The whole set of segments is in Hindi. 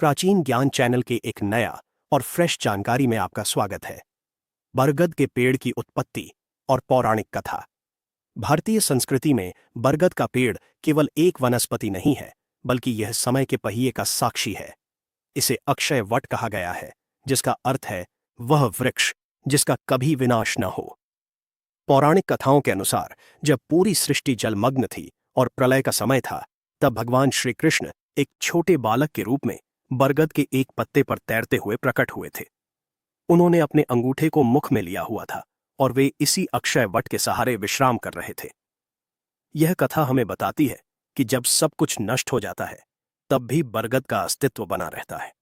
प्राचीन ज्ञान चैनल के एक नया और फ्रेश जानकारी में आपका स्वागत है। बरगद के पेड़ की उत्पत्ति और पौराणिक कथा। भारतीय संस्कृति में बरगद का पेड़ केवल एक वनस्पति नहीं है, बल्कि यह समय के पहिए का साक्षी है। इसे अक्षय वट कहा गया है, जिसका अर्थ है वह वृक्ष जिसका कभी विनाश न हो। पौराणिक कथाओं के अनुसार जब पूरी सृष्टि जलमग्न थी और प्रलय का समय था, तब भगवान श्री कृष्ण एक छोटे बालक के रूप में बरगद के एक पत्ते पर तैरते हुए प्रकट हुए थे। उन्होंने अपने अंगूठे को मुख में लिया हुआ था और वे इसी अक्षय वट के सहारे विश्राम कर रहे थे। यह कथा हमें बताती है कि जब सब कुछ नष्ट हो जाता है, तब भी बरगद का अस्तित्व बना रहता है।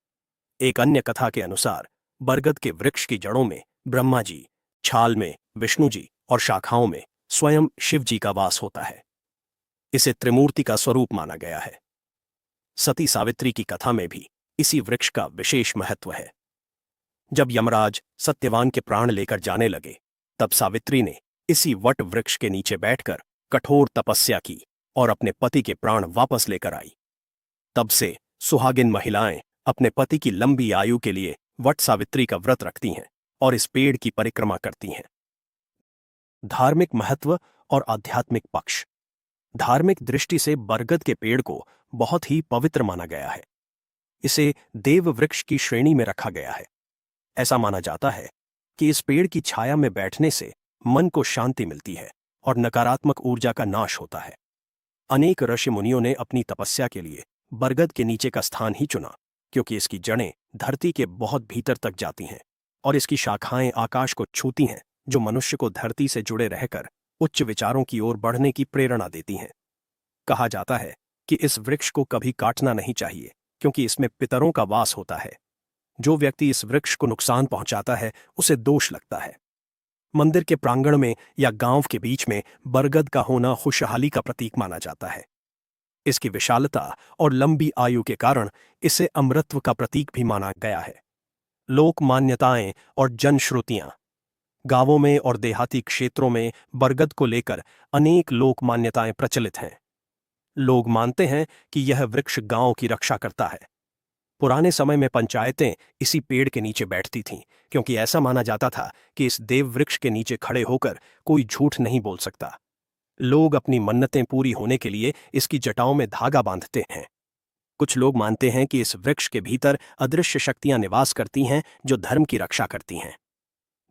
एक अन्य कथा के अनुसार बरगद के वृक्ष की जड़ों में ब्रह्मा जी, छाल में विष्णु जी और शाखाओं में स्वयं शिव जी का वास होता है। इसे त्रिमूर्ति का स्वरूप माना गया है। सती सावित्री की कथा में भी इसी वृक्ष का विशेष महत्व है। जब यमराज सत्यवान के प्राण लेकर जाने लगे, तब सावित्री ने इसी वट वृक्ष के नीचे बैठकर कठोर तपस्या की और अपने पति के प्राण वापस लेकर आई। तब से सुहागिन महिलाएं अपने पति की लंबी आयु के लिए वट सावित्री का व्रत रखती हैं और इस पेड़ की परिक्रमा करती हैं। धार्मिक महत्व और आध्यात्मिक पक्ष। धार्मिक दृष्टि से बरगद के पेड़ को बहुत ही पवित्र माना गया है। इसे देव वृक्ष की श्रेणी में रखा गया है। ऐसा माना जाता है कि इस पेड़ की छाया में बैठने से मन को शांति मिलती है और नकारात्मक ऊर्जा का नाश होता है। अनेक ऋषि मुनियों ने अपनी तपस्या के लिए बरगद के नीचे का स्थान ही चुना, क्योंकि इसकी जड़ें धरती के बहुत भीतर तक जाती हैं और इसकी शाखाएं आकाश को छूती हैं, जो मनुष्य को धरती से जुड़े रहकर उच्च विचारों की ओर बढ़ने की प्रेरणा देती हैं। कहा जाता है कि इस वृक्ष को कभी काटना नहीं चाहिए, क्योंकि इसमें पितरों का वास होता है। जो व्यक्ति इस वृक्ष को नुकसान पहुंचाता है, उसे दोष लगता है। मंदिर के प्रांगण में या गांव के बीच में बरगद का होना खुशहाली का प्रतीक माना जाता है। इसकी विशालता और लंबी आयु के कारण इसे अमरत्व का प्रतीक भी माना गया है। लोक मान्यताएं और जनश्रुतियां। गांवों में और देहाती क्षेत्रों में बरगद को लेकर अनेक लोक मान्यताएं प्रचलित हैं। लोग मानते हैं कि यह वृक्ष गांव की रक्षा करता है। पुराने समय में पंचायतें इसी पेड़ के नीचे बैठती थीं, क्योंकि ऐसा माना जाता था कि इस देव वृक्ष के नीचे खड़े होकर कोई झूठ नहीं बोल सकता। लोग अपनी मन्नतें पूरी होने के लिए इसकी जटाओं में धागा बांधते हैं। कुछ लोग मानते हैं कि इस वृक्ष के भीतर अदृश्य शक्तियां निवास करती हैं, जो धर्म की रक्षा करती हैं।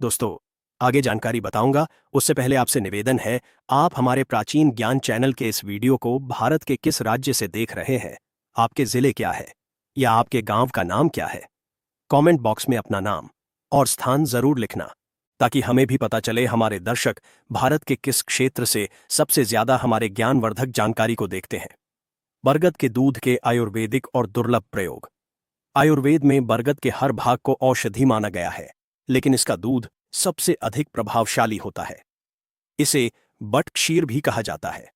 दोस्तों, आगे जानकारी बताऊंगा, उससे पहले आपसे निवेदन है, आप हमारे प्राचीन ज्ञान चैनल के इस वीडियो को भारत के किस राज्य से देख रहे हैं, आपके जिले क्या है या आपके गांव का नाम क्या है? कमेंट बॉक्स में अपना नाम और स्थान जरूर लिखना, ताकि हमें भी पता चले हमारे दर्शक भारत के किस क्षेत्र से सबसे ज्यादा हमारे ज्ञानवर्धक जानकारी को देखते हैं। बरगद के दूध के आयुर्वेदिक और दुर्लभ प्रयोग। आयुर्वेद में बरगद के हर भाग को औषधि माना गया है, लेकिन इसका दूध सबसे अधिक प्रभावशाली होता है। इसे बट क्षीर भी कहा जाता है।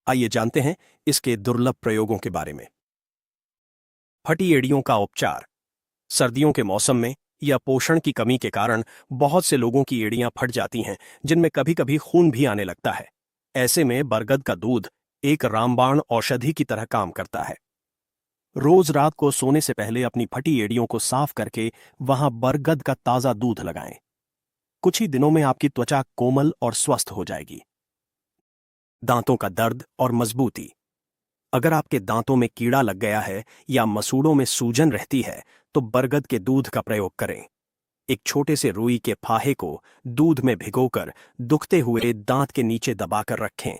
आइए जानते हैं इसके दुर्लभ प्रयोगों के बारे में। फटी एड़ियों का उपचार। सर्दियों के मौसम में या पोषण की कमी के कारण बहुत से लोगों की एड़ियां फट जाती हैं, जिनमें कभी कभी खून भी आने लगता है। ऐसे में बरगद का दूध एक रामबाण औषधि की तरह काम करता है। रोज रात को सोने से पहले अपनी फटी एड़ियों को साफ करके वहां बरगद का ताजा दूध लगाएं। कुछ ही दिनों में आपकी त्वचा कोमल और स्वस्थ हो जाएगी। दांतों का दर्द और मजबूती। अगर आपके दांतों में कीड़ा लग गया है या मसूड़ों में सूजन रहती है, तो बरगद के दूध का प्रयोग करें। एक छोटे से रुई के फाहे को दूध में भिगोकर दुखते हुए दांत के नीचे दबाकर रखें।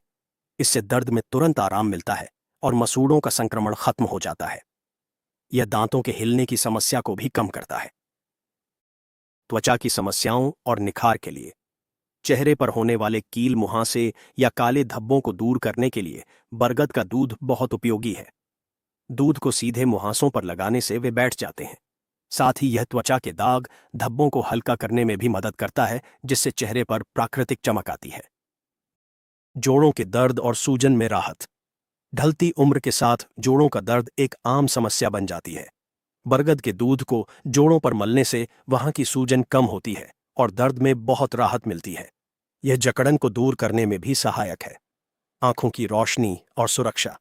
इससे दर्द में तुरंत आराम मिलता है और मसूड़ों का संक्रमण खत्म हो जाता है। यह दांतों के हिलने की समस्या को भी कम करता है। त्वचा की समस्याओं और निखार के लिए। चेहरे पर होने वाले कील मुहांसे या काले धब्बों को दूर करने के लिए बरगद का दूध बहुत उपयोगी है। दूध को सीधे मुहांसों पर लगाने से वे बैठ जाते हैं। साथ ही यह त्वचा के दाग धब्बों को हल्का करने में भी मदद करता है, जिससे चेहरे पर प्राकृतिक चमक आती है। जोड़ों के दर्द और सूजन में राहत। ढलती उम्र के साथ जोड़ों का दर्द एक आम समस्या बन जाती है। बरगद के दूध को जोड़ों पर मलने से वहां की सूजन कम होती है और दर्द में बहुत राहत मिलती है। यह जकड़न को दूर करने में भी सहायक है। आंखों की रोशनी और सुरक्षा।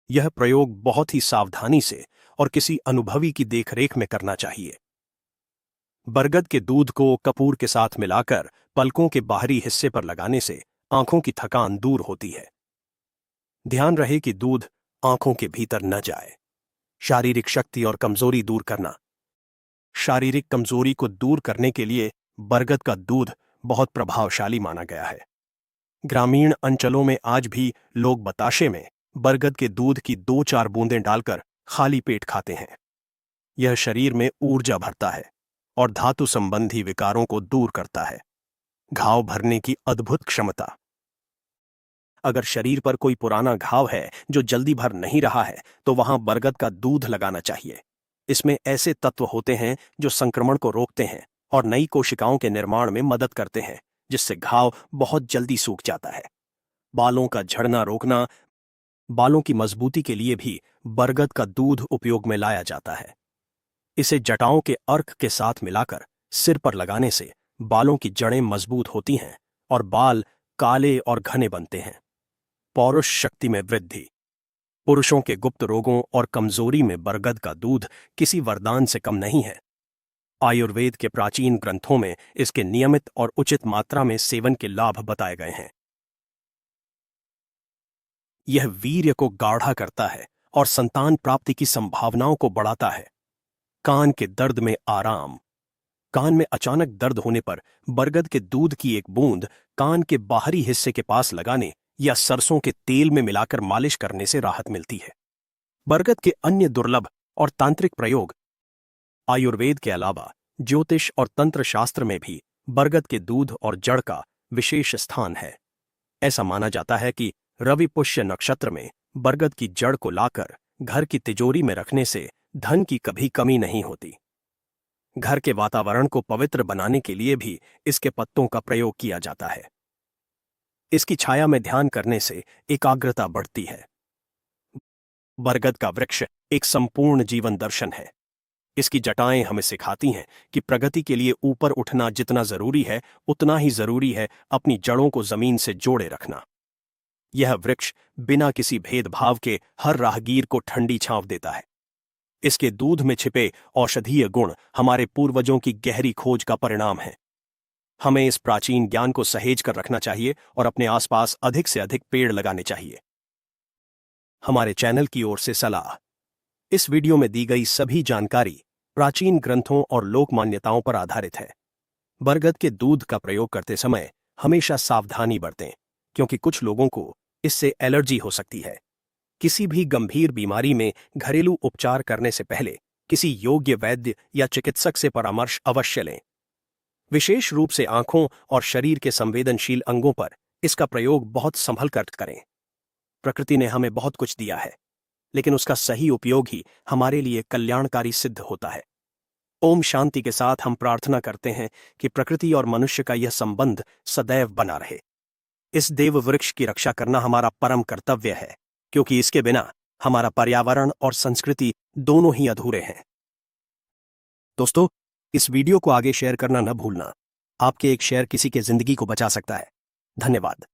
यह प्रयोग बहुत ही सावधानी से और किसी अनुभवी की देखरेख में करना चाहिए। बरगद के दूध को कपूर के साथ मिलाकर पलकों के बाहरी हिस्से पर लगाने से आंखों की थकान दूर होती है। ध्यान रहे कि दूध आंखों के भीतर न जाए। शारीरिक शक्ति और कमजोरी दूर करना। शारीरिक कमजोरी को दूर करने के लिए बरगद का दूध बहुत प्रभावशाली माना गया है। ग्रामीण अंचलों में आज भी लोग बताशे में बरगद के दूध की 2-4 बूंदें डालकर खाली पेट खाते हैं। यह शरीर में ऊर्जा भरता है और धातु संबंधी विकारों को दूर करता है। घाव भरने की अद्भुत क्षमता। अगर शरीर पर कोई पुराना घाव है जो जल्दी भर नहीं रहा है तो वहां बरगद का दूध लगाना चाहिए। इसमें ऐसे तत्व होते हैं जो संक्रमण को रोकते हैं और नई कोशिकाओं के निर्माण में मदद करते हैं, जिससे घाव बहुत जल्दी सूख जाता है। बालों का झड़ना रोकना। बालों की मजबूती के लिए भी बरगद का दूध उपयोग में लाया जाता है। इसे जटाओं के अर्क के साथ मिलाकर सिर पर लगाने से बालों की जड़ें मजबूत होती हैं और बाल काले और घने बनते हैं। पौरुष शक्ति में वृद्धि। पुरुषों के गुप्त रोगों और कमजोरी में बरगद का दूध किसी वरदान से कम नहीं है। आयुर्वेद के प्राचीन ग्रंथों में इसके नियमित और उचित मात्रा में सेवन के लाभ बताए गए हैं। यह वीर्य को गाढ़ा करता है और संतान प्राप्ति की संभावनाओं को बढ़ाता है। कान के दर्द में आराम। कान में अचानक दर्द होने पर बरगद के दूध की एक बूंद कान के बाहरी हिस्से के पास लगाने या सरसों के तेल में मिलाकर मालिश करने से राहत मिलती है। बरगद के अन्य दुर्लभ और तांत्रिक प्रयोग। आयुर्वेद के अलावा ज्योतिष और तंत्र शास्त्र में भी बरगद के दूध और जड़ का विशेष स्थान है। ऐसा माना जाता है कि रवि पुष्य नक्षत्र में बरगद की जड़ को लाकर घर की तिजोरी में रखने से धन की कभी कमी नहीं होती। घर के वातावरण को पवित्र बनाने के लिए भी इसके पत्तों का प्रयोग किया जाता है। इसकी छाया में ध्यान करने से एकाग्रता बढ़ती है। बरगद का वृक्ष एक संपूर्ण जीवन दर्शन है। इसकी जटाएं हमें सिखाती हैं कि प्रगति के लिए ऊपर उठना जितना जरूरी है, उतना ही जरूरी है अपनी जड़ों को जमीन से जोड़े रखना। यह वृक्ष बिना किसी भेदभाव के हर राहगीर को ठंडी छांव देता है। इसके दूध में छिपे औषधीय गुण हमारे पूर्वजों की गहरी खोज का परिणाम है। हमें इस प्राचीन ज्ञान को सहेज कर रखना चाहिए और अपने आसपास अधिक से अधिक पेड़ लगाने चाहिए। हमारे चैनल की ओर से सलाह। इस वीडियो में दी गई सभी जानकारी प्राचीन ग्रंथों और लोक मान्यताओं पर आधारित है। बरगद के दूध का प्रयोग करते समय हमेशा सावधानी बरतें, क्योंकि कुछ लोगों को इससे एलर्जी हो सकती है। किसी भी गंभीर बीमारी में घरेलू उपचार करने से पहले किसी योग्य वैद्य या चिकित्सक से परामर्श अवश्य लें। विशेष रूप से आंखों और शरीर के संवेदनशील अंगों पर इसका प्रयोग बहुत संभल कर करें। प्रकृति ने हमें बहुत कुछ दिया है, लेकिन उसका सही उपयोग ही हमारे लिए कल्याणकारी सिद्ध होता है। ओम शांति के साथ हम प्रार्थना करते हैं कि प्रकृति और मनुष्य का यह संबंध सदैव बना रहे। इस देव वृक्ष की रक्षा करना हमारा परम कर्तव्य है, क्योंकि इसके बिना हमारा पर्यावरण और संस्कृति दोनों ही अधूरे हैं। दोस्तों, इस वीडियो को आगे शेयर करना न भूलना। आपके एक शेयर किसी के जिंदगी को बचा सकता है। धन्यवाद।